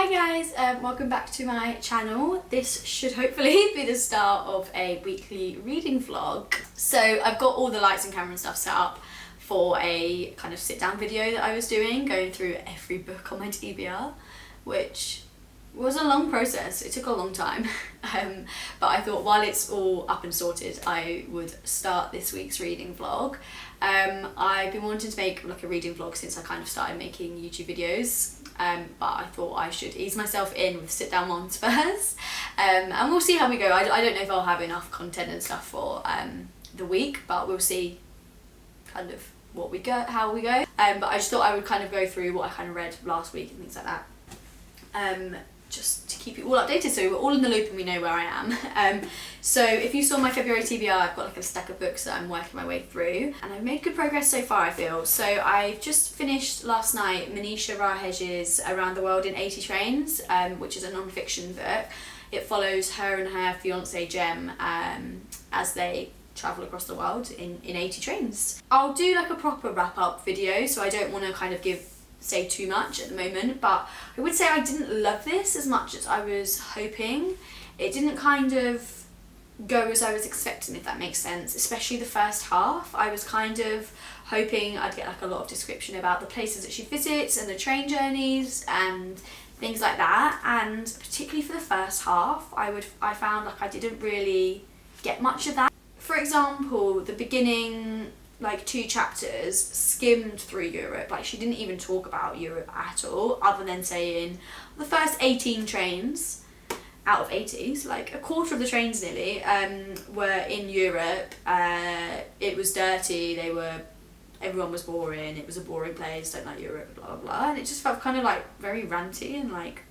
Hi guys, welcome back to my channel. This should hopefully be the start of a weekly reading vlog. So I've got all the lights and camera and stuff set up for a kind of sit down video that I was doing, going through every book on my TBR, which was a long process. It took a long time, but I thought while it's all up and sorted, I would start this week's reading vlog. I've been wanting to make like a reading vlog since I kind of started making YouTube videos, but I thought I should ease myself in with sit down ones first, and we'll see how we go. I don't know if I'll have enough content and stuff for the week, but we'll see kind of how we go. But I just thought I would kind of go through what I kind of read last week and things like that. Just to keep you all updated so we're all in the loop and we know where I am. So if you saw my February TBR, I've got like a stack of books that I'm working my way through, and I've made good progress so far, I feel. So I've just finished last night Manisha Rahej's Around the World in 80 Trains, which is a non-fiction book. It follows her and her fiancé Jem as they travel across the world in 80 trains. I'll do like a proper wrap-up video, so I don't want to kind of say too much at the moment, but I would say I didn't love this as much as I was hoping. It didn't kind of go as I was expecting, if that makes sense, especially the first half. I was kind of hoping I'd get like a lot of description about the places that she visits and the train journeys and things like that, and particularly for the first half I found like I didn't really get much of that. For example, the beginning like 2 chapters skimmed through Europe. Like, she didn't even talk about Europe at all, other than saying the first 18 trains out of 80, so like a quarter of the trains nearly, were in Europe. It was dirty, everyone was boring, it was a boring place, don't like Europe, blah blah blah, and it just felt kind of like very ranty and like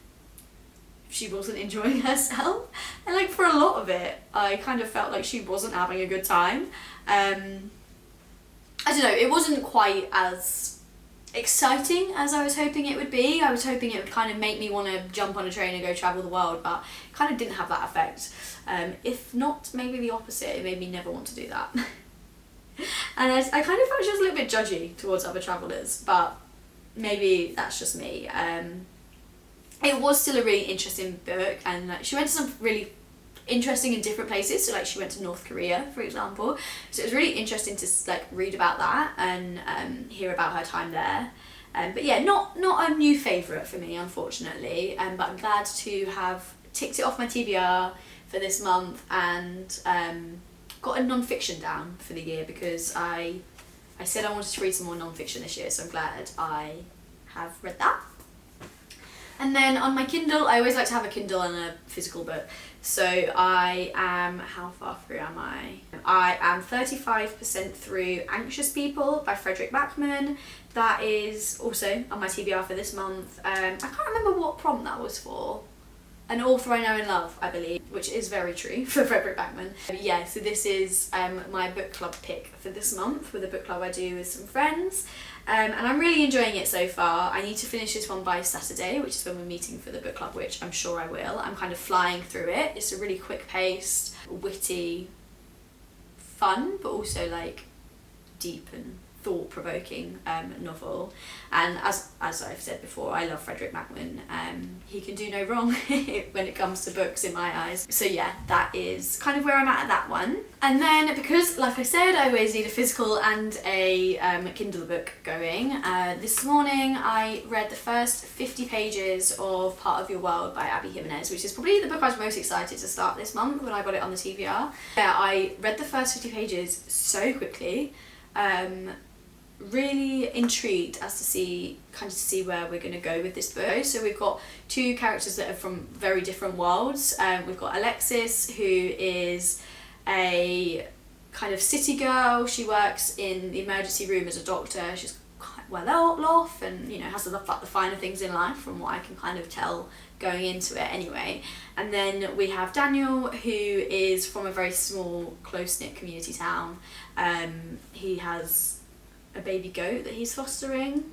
she wasn't enjoying herself. And like for a lot of it I kind of felt like she wasn't having a good time. I don't know, it wasn't quite as exciting as I was hoping it would be. I was hoping it would kind of make me want to jump on a train and go travel the world, but it kind of didn't have that effect. If not, maybe the opposite, it made me never want to do that. And I kind of felt she was a little bit judgy towards other travellers, but maybe that's just me. It was still a really interesting book, and she went to some really interesting and different places. So like she went to North Korea, for example, so it was really interesting to like read about that and hear about her time there. But yeah, not a new favourite for me, unfortunately, but I'm glad to have ticked it off my TBR for this month and got a non-fiction down for the year, because I said I wanted to read some more non-fiction this year, so I'm glad I have read that. And then on my Kindle, I always like to have a Kindle and a physical book. So I am, how far through am I? I am 35% through Anxious People by Frederick Backman. That is also on my TBR for this month. I can't remember what prompt that was for. An author I know and love, I believe, which is very true for Frederick Backman. But yeah, so this is my book club pick for this month, with a book club I do with some friends. And I'm really enjoying it so far. I need to finish this one by Saturday, which is when we're meeting for the book club, which I'm sure I will. I'm kind of flying through it. It's a really quick-paced, witty, fun, but also like deep and thought-provoking novel. And as I've said before, I love Frederick Backman. He can do no wrong when it comes to books in my eyes. So yeah, that is kind of where I'm at that one. And then, because like I said, I always need a physical and a Kindle book going, this morning I read the first 50 pages of Part of Your World by Abby Jimenez, which is probably the book I was most excited to start this month when I got it on the TBR. Yeah, I read the first 50 pages so quickly. Really intrigued as to see where we're going to go with this book. So we've got 2 characters that are from very different worlds. We've got Alexis, who is a kind of city girl. She works in the emergency room as a doctor. She's quite well off and, you know, has a lot like the finer things in life, from what I can kind of tell going into it anyway. And then we have Daniel, who is from a very small, close-knit community town. He has a baby goat that he's fostering.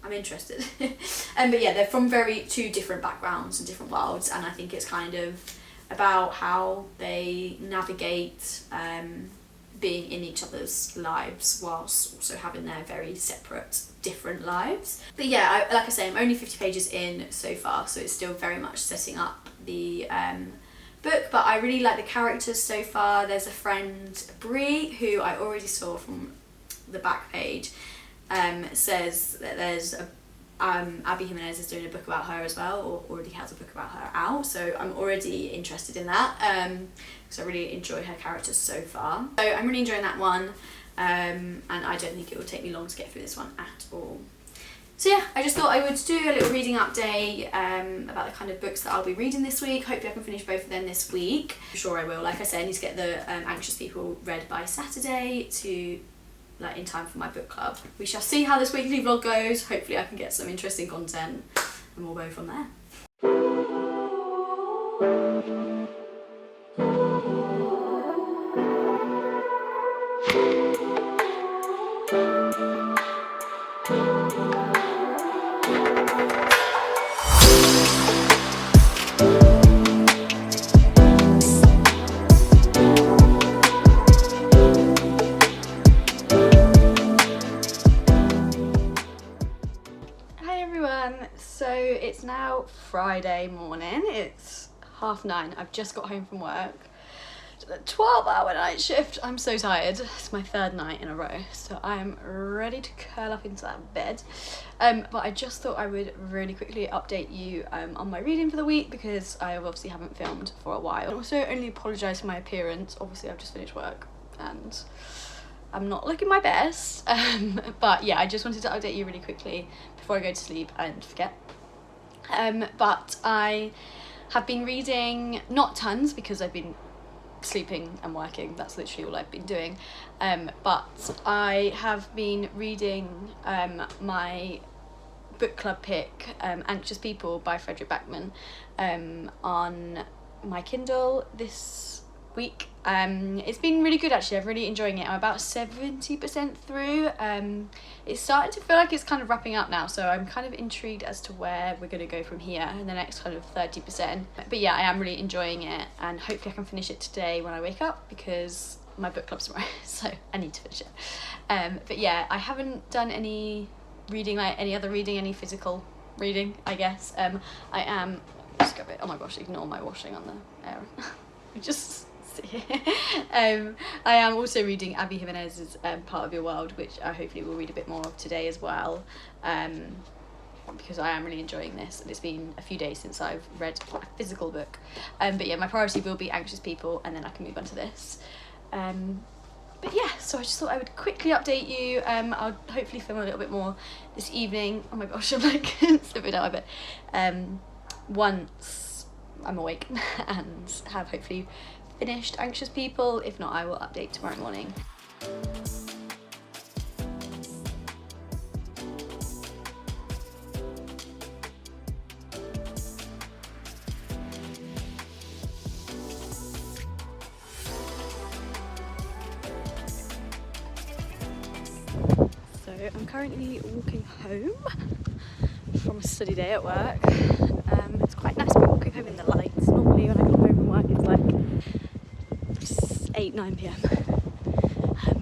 I'm interested. But yeah, they're from 2 different backgrounds and different worlds, and I think it's kind of about how they navigate being in each other's lives whilst also having their very separate, different lives. But yeah, like I say, I'm only 50 pages in so far, so it's still very much setting up the book, but I really like the characters so far. There's a friend, Brie, who I already saw from the back page, says that there's a Abby Jimenez is doing a book about her as well, or already has a book about her out, so I'm already interested in that, because I really enjoy her characters so far. So I'm really enjoying that one, and I don't think it will take me long to get through this one at all. So yeah, I just thought I would do a little reading update about the kind of books that I'll be reading this week. Hopefully I can finish both of them this week. I'm sure I will. Like I said, I need to get the Anxious People read by Saturday to in time for my book club. We shall see how this weekly vlog goes. Hopefully I can get some interesting content and we'll go from there. So it's now Friday morning, it's 9:30. I've just got home from work. 12-hour night shift. I'm so tired. It's my third night in a row, so I'm ready to curl up into that bed. But I just thought I would really quickly update you on my reading for the week, because I obviously haven't filmed for a while. I also only apologise for my appearance. Obviously I've just finished work and I'm not looking my best, but yeah, I just wanted to update you really quickly before I go to sleep and forget. But I have been reading, not tons because I've been sleeping and working, that's literally all I've been doing, but I have been reading my book club pick, Anxious People by Frederick Backman, on my Kindle this week. It's been really good actually. I'm really enjoying it. I'm about 70% through. It's starting to feel like it's kind of wrapping up now, so I'm kind of intrigued as to where we're going to go from here in the next kind of 30%. But yeah, I am really enjoying it, and hopefully I can finish it today when I wake up, because my book club's tomorrow, so I need to finish it. But yeah, I haven't done any reading, any physical reading, I guess. I am, just grab it, oh my gosh, ignore my washing on the air. Just I am also reading Abby Jimenez's Part of Your World, which I hopefully will read a bit more of today as well, because I am really enjoying this, and it's been a few days since I've read a physical book. But yeah, my priority will be Anxious People, and then I can move on to this. But yeah, so I just thought I would quickly update you. I'll hopefully film a little bit more this evening. Oh my gosh, I'm like slipping out a bit. Once I'm awake and have hopefully finished Anxious People. If not, I will update tomorrow morning. So I'm currently walking home from a study day at work. It's quite nice to be walking home in the lights. Normally when I come home from work it's like 8-9 p.m.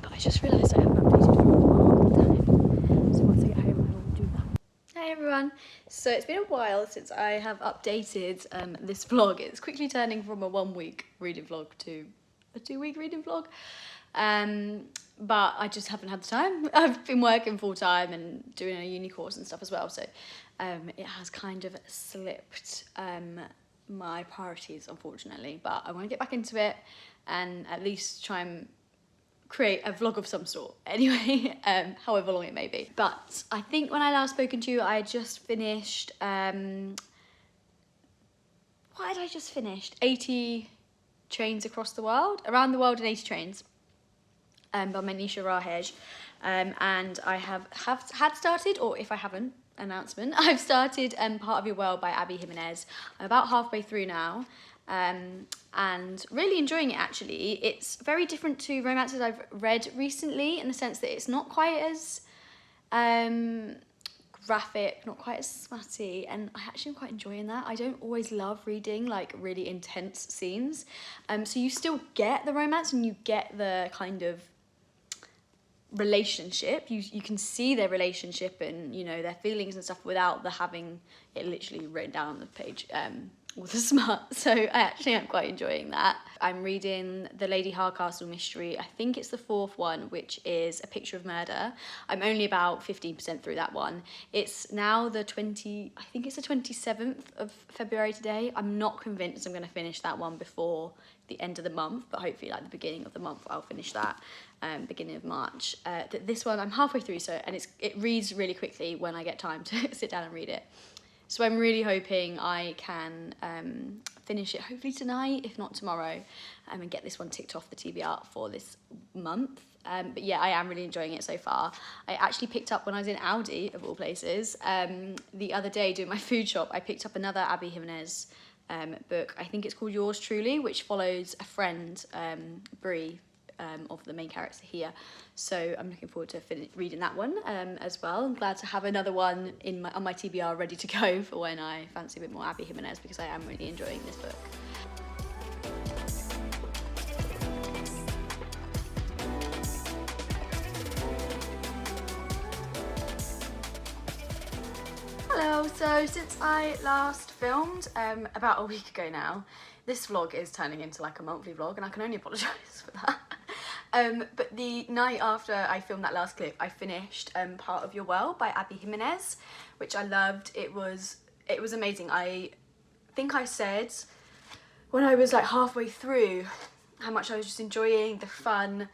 But I just realised I haven't updated for a long time, so once I get home I will do that. Hey everyone, so it's been a while since I have updated this vlog. It's quickly turning from a 1-week reading vlog to a 2-week reading vlog, but I just haven't had the time. I've been working full time and doing a uni course and stuff as well, so it has kind of slipped my priorities, unfortunately, but I want to get back into it and at least try and create a vlog of some sort anyway, however long it may be. But I think when I last spoken to you, I had just finished, what had I just finished? 80 Trains Across the World, Around the World in 80 Trains, by Manisha Rahej, and I had started, or if I haven't, announcement, I've started Part of Your World by Abby Jimenez. I'm about halfway through now, and really enjoying it actually. It's very different to romances I've read recently in the sense that it's not quite as graphic, not quite as smutty, and I actually am quite enjoying that. I don't always love reading like really intense scenes, so you still get the romance and you get the kind of relationship. You can see their relationship and, you know, their feelings and stuff without the having it literally written down on the page with a smut. So I actually am quite enjoying that. I'm reading the Lady Hardcastle mystery. I think it's the 4th one, which is A Picture of Murder. I'm only about 15% through that one. It's now the 27th of February today. I'm not convinced I'm going to finish that one before the end of the month, but hopefully like the beginning of the month I'll finish that, beginning of March. This one I'm halfway through, so, and it reads really quickly when I get time to sit down and read it. So I'm really hoping I can finish it hopefully tonight, if not tomorrow, and get this one ticked off the TBR for this month. But yeah, I am really enjoying it so far. I actually picked up, when I was in Aldi, of all places, the other day doing my food shop, I picked up another Abby Jimenez book. I think it's called Yours Truly, which follows a friend, Brie, of the main character here. So I'm looking forward to reading that one as well. I'm glad to have another one on my TBR ready to go for when I fancy a bit more Abby Jimenez, because I am really enjoying this book. Hello, so since I last filmed about a week ago now, this vlog is turning into like a monthly vlog, and I can only apologise for that. But the night after I filmed that last clip, I finished Part of Your World by Abby Jimenez, which I loved. It was amazing. I think I said when I was like halfway through how much I was just enjoying the fun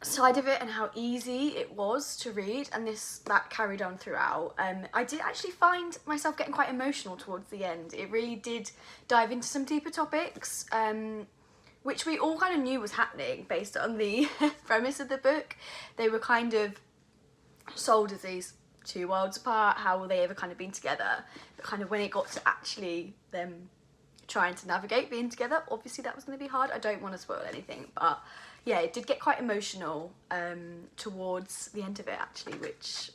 side of it and how easy it was to read, and that carried on throughout. I did actually find myself getting quite emotional towards the end. It really did dive into some deeper topics, which we all kind of knew was happening based on the premise of the book. They were kind of sold as these two worlds apart. How will they ever kind of been together? But kind of when it got to actually them trying to navigate being together, obviously that was going to be hard. I don't want to spoil anything, but yeah, it did get quite emotional towards the end of it actually, which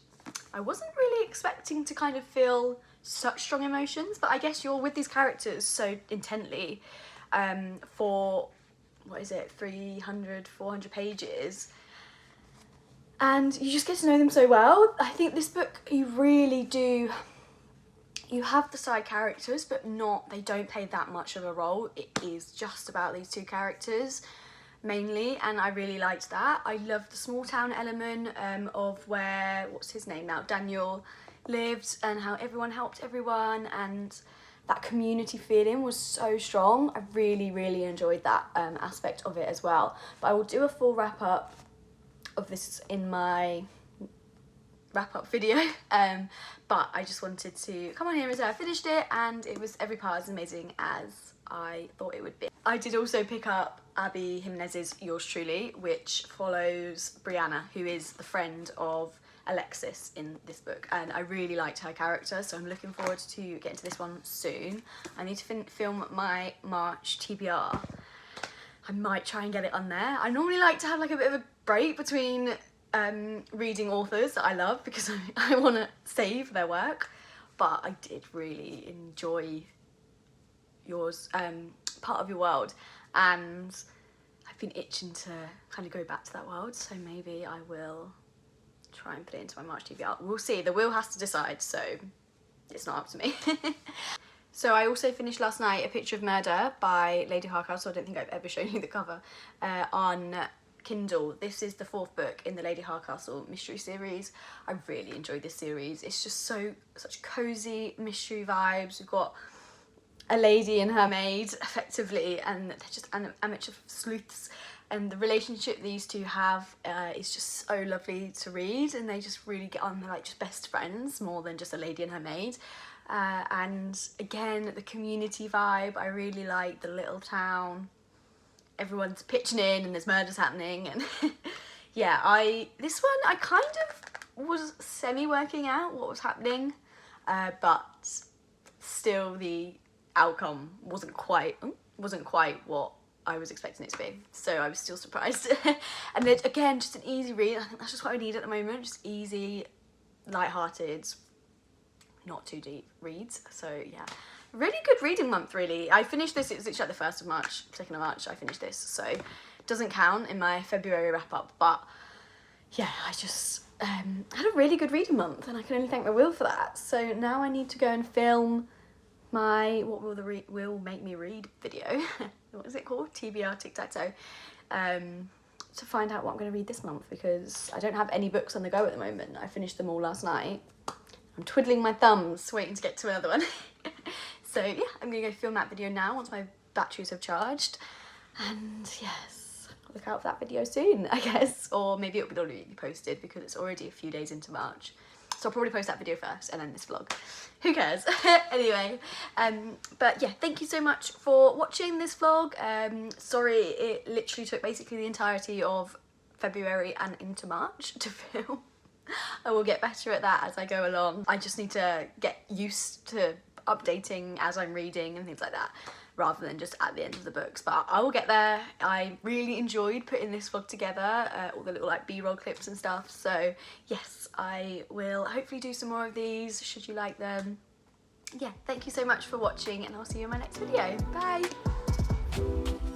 I wasn't really expecting to kind of feel such strong emotions. But I guess you're with these characters so intently for, what is it, 300, 400 pages, and you just get to know them so well. I think this book, you really do, you have the side characters, but they don't play that much of a role. It is just about these two characters mainly, and I really liked that. I loved the small town element of where, what's his name now, Daniel lived, and how everyone helped everyone, and that community feeling was so strong. I really, really enjoyed that aspect of it as well. But I will do a full wrap up of this in my wrap up video, but I just wanted to come on here and say I finished it, and it was every part as amazing as I thought it would be. I did also pick up Abby Jimenez's Yours Truly, which follows Brianna, who is the friend of Alexis in this book, and I really liked her character, so I'm looking forward to getting to this one soon. I need to film my March TBR. I might try and get it on there. I normally like to have like a bit of a break between reading authors that I love, because I want to save their work, but I did really enjoy Part of Your World, and I've been itching to kind of go back to that world, so maybe I will try and put it into my March TBR. We'll see. The wheel has to decide, so it's not up to me. So I also finished last night A Picture of Murder by Lady Hardcastle. I don't think I've ever shown you the cover on Kindle. This is the 4th book in the Lady Hardcastle mystery series. I really enjoyed this series. It's just such cozy mystery vibes. We've got a lady and her maid effectively, and they're just amateur sleuths, and the relationship these two have is just so lovely to read, and they just really get on. They're like just best friends more than just a lady and her maid. And again, the community vibe, I really like the little town, everyone's pitching in and there's murders happening, and yeah, this one I kind of was semi-working out what was happening, but still the outcome wasn't quite what I was expecting it to be, so I was still surprised. And then again, just an easy read. I think that's just what I need at the moment, just easy light-hearted, not too deep reads. So yeah, really good reading month really. I finished this, it was literally like the 1st of March, 2nd of March I finished this, so it doesn't count in my February wrap up, but yeah, I just had a really good reading month and I can only thank my will for that. So now I need to go and film my what will make me read video. What is it called? TBR tic-tac-toe. To find out what I'm going to read this month, because I don't have any books on the go at the moment. I finished them all last night. I'm twiddling my thumbs waiting to get to another one. So yeah, I'm going to go film that video now once my batteries have charged, and yes, look out for that video soon, I guess, or maybe it'll be already posted because it's already a few days into March. So I'll probably post that video first and then this vlog. Who cares? Anyway, but yeah, thank you so much for watching this vlog. Sorry, it literally took basically the entirety of February and into March to film. I will get better at that as I go along. I just need to get used to updating as I'm reading and things like that, rather than just at the end of the books, but I will get there. I really enjoyed putting this vlog together, all the little like b-roll clips and stuff, so yes, I will hopefully do some more of these should you like them. Yeah, thank you so much for watching and I'll see you in my next video. Bye!